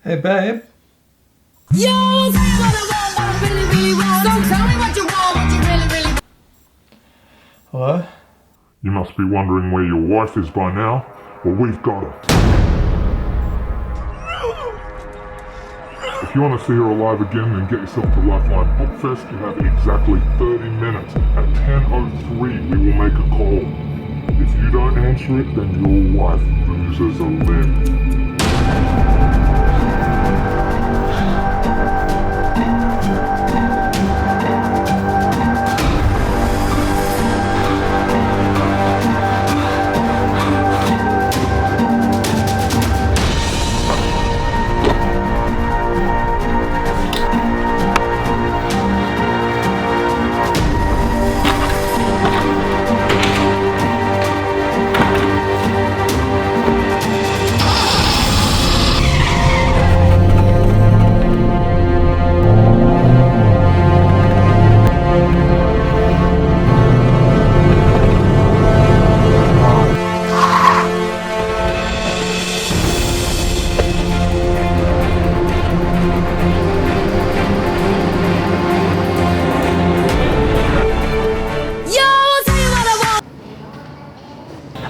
Hey, babe. Yo, I'll tell you what I really, really want. So tell me what you want, what you really, really want. Hello? You must be wondering where your wife is by now. Well, we've got her. If you want to see her alive again, then get yourself to Lifeline Bookfest. You have exactly 30 minutes. At 10:03, we will make a call. If you don't answer it, then your wife loses a limb.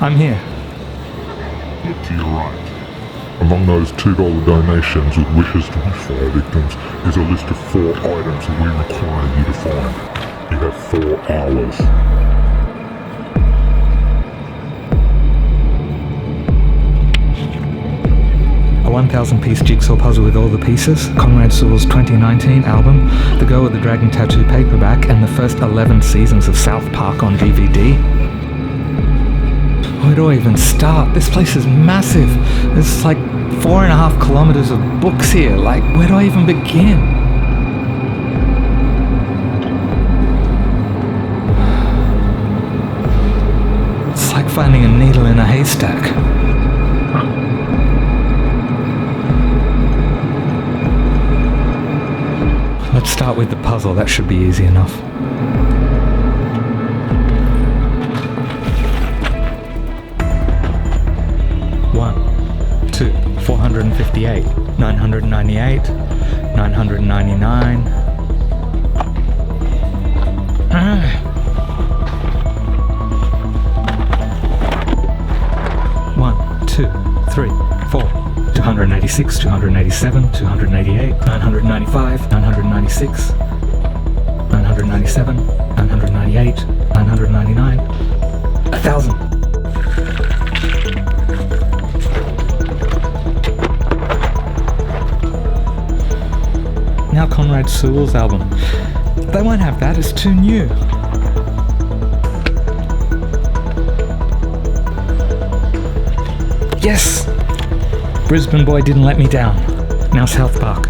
I'm here. Look to your right. Among those $2 donations with wishes to be fire victims is a list of 4 items that we require you to find. You have 4 hours. A 1,000-piece jigsaw puzzle with all the pieces, Conrad Sewell's 2019 album, The Girl with the Dragon Tattoo paperback, and the first 11 seasons of South Park on DVD. Where do I even start? This place is massive. There's like 4.5 kilometers of books here. Like, where do I even begin? It's like finding a needle in a haystack. Let's start with the puzzle. That should be easy enough. 458, 998, 999. One, two, three, 4, 286, 287, 288, 995, 996, 997, 998, 999, 1,000. Now Conrad Sewell's album. They won't have that, it's too new. Yes! Brisbane boy didn't let me down. Now South Park.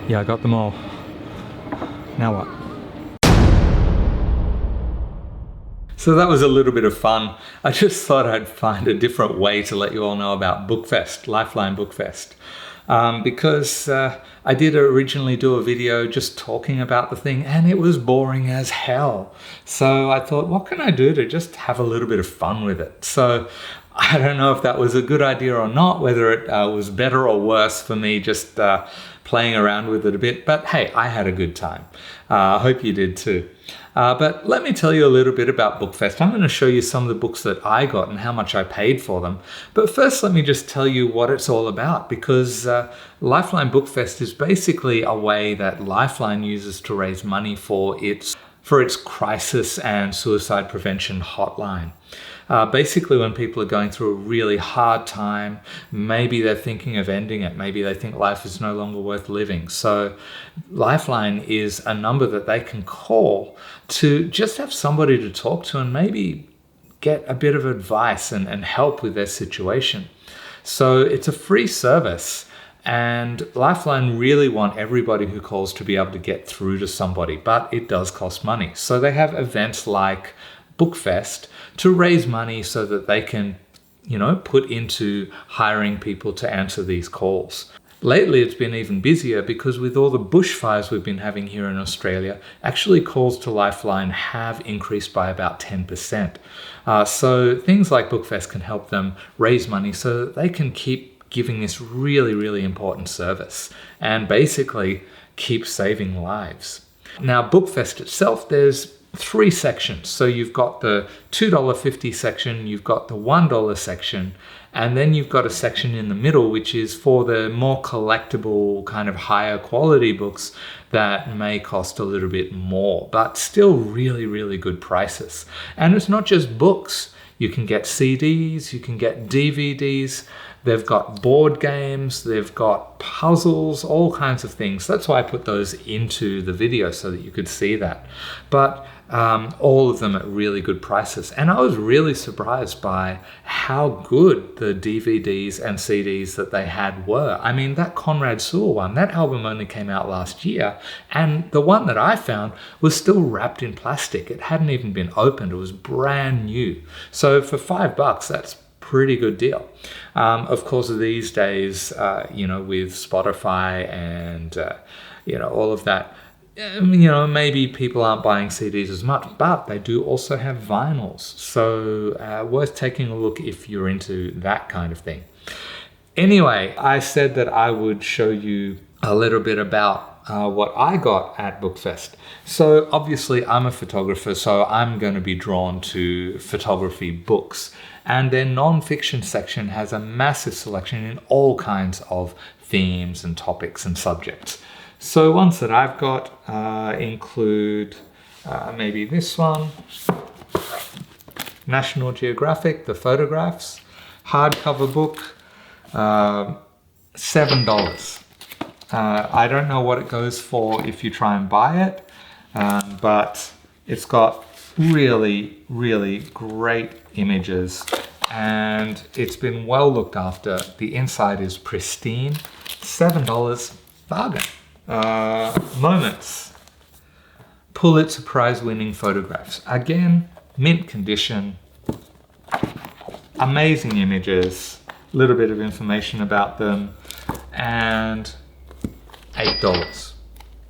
Yeah, I got them all. Now what? So that was a little bit of fun. I just thought I'd find a different way to let you all know about Bookfest, Lifeline Bookfest. Because I did originally do a video just talking about the thing and it was boring as hell. So I thought, what can I do to just have a little bit of fun with it? So I don't know if that was a good idea or not, whether it was better or worse for me just playing around with it a bit, but hey, I had a good time. I hope you did too. But let me tell you a little bit about Bookfest. I'm going to show you some of the books that I got and how much I paid for them. But first, let me just tell you what it's all about, because Lifeline Bookfest is basically a way that Lifeline uses to raise money for its crisis and suicide prevention hotline. Basically, when people are going through a really hard time, maybe they're thinking of ending it, maybe they think life is no longer worth living. So Lifeline is a number that they can call to just have somebody to talk to and maybe get a bit of advice and help with their situation. So it's a free service. And Lifeline really want everybody who calls to be able to get through to somebody, but it does cost money. So they have events like Bookfest to raise money so that they can, put into hiring people to answer these calls. Lately, it's been even busier because with all the bushfires we've been having here in Australia, actually calls to Lifeline have increased by about 10%. So things like Bookfest can help them raise money so that they can keep giving this really, really important service and basically keep saving lives. Now, Bookfest itself, there's 3 sections. So you've got the $2.50 section, you've got the $1 section, and then you've got a section in the middle, which is for the more collectible, kind of higher quality books that may cost a little bit more, but still really, really good prices. And it's not just books. You can get CDs, you can get DVDs, they've got board games, they've got puzzles, all kinds of things. That's why I put those into the video so that you could see that. But all of them at really good prices. And I was really surprised by how good the DVDs and CDs that they had were. I mean, that Conrad Sewell one, that album only came out last year. And the one that I found was still wrapped in plastic. It hadn't even been opened. It was brand new. So for $5, that's pretty good deal. Of course, these days, with Spotify and, all of that, maybe people aren't buying CDs as much, but they do also have vinyls. So worth taking a look if you're into that kind of thing. Anyway, I said that I would show you a little bit about what I got at Bookfest. So obviously I'm a photographer, so I'm going to be drawn to photography books. And their non-fiction section has a massive selection in all kinds of themes and topics and subjects. So ones that I've got include maybe this one, National Geographic, the photographs, hardcover book, $7. I don't know what it goes for if you try and buy it, but it's got really, really great images and it's been well looked after. The inside is pristine. $7, bargain. Moments, Pulitzer Prize winning photographs. Again, mint condition, amazing images, a little bit of information about them, and $8.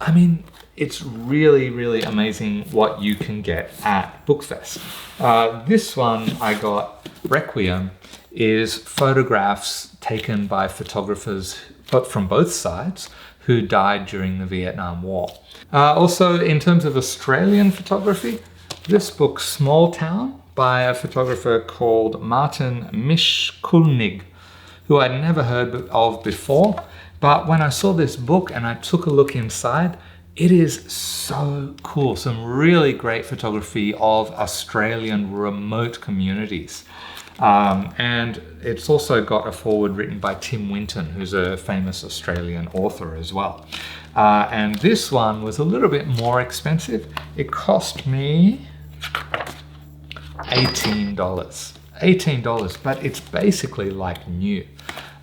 I mean, it's really, really amazing what you can get at Bookfest. This one I got, Requiem, is photographs taken by photographers, but from both sides, who died during the Vietnam War. Also, in terms of Australian photography, this book, Small Town, by a photographer called Martin Mishkulnig, who I'd never heard of before. But when I saw this book and I took a look inside, it is so cool. Some really great photography of Australian remote communities. And it's also got a foreword written by Tim Winton, who's a famous Australian author as well. And this one was a little bit more expensive. It cost me $18. $18, but it's basically like new.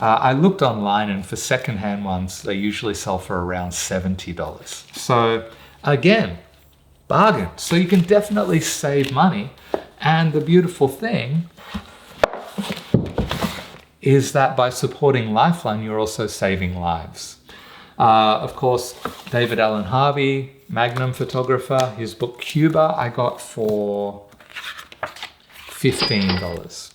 I looked online and for secondhand ones, they usually sell for around $70. So again, bargain. So you can definitely save money. And the beautiful thing is that by supporting Lifeline, you're also saving lives. Of course, David Allen Harvey, Magnum photographer, his book Cuba, I got for $15.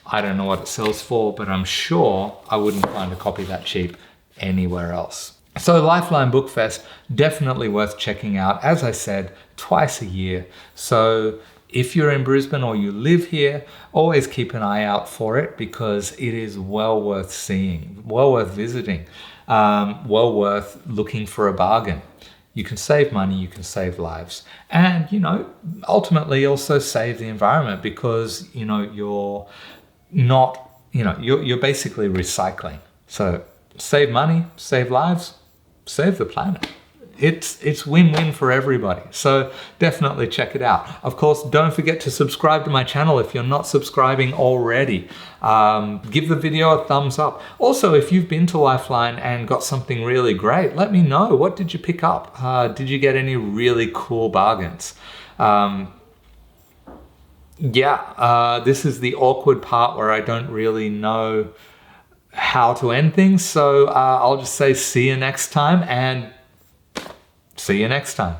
I don't know what it sells for, but I'm sure I wouldn't find a copy that cheap anywhere else. So Lifeline Bookfest, definitely worth checking out. As I said, twice a year. So if you're in Brisbane or you live here, always keep an eye out for it because it is well worth seeing, well worth visiting, well worth looking for a bargain. You can save money, you can save lives, and ultimately also save the environment because you're not, you're basically recycling. So save money, save lives, save the planet. It's win-win for everybody. So definitely check it out. Of course, don't forget to subscribe to my channel if you're not subscribing already. Give the video a thumbs up. Also, if you've been to Lifeline and got something really great, let me know. What did you pick up? Did you get any really cool bargains? This is the awkward part where I don't really know how to end things. So I'll just say see you next time, and see you next time.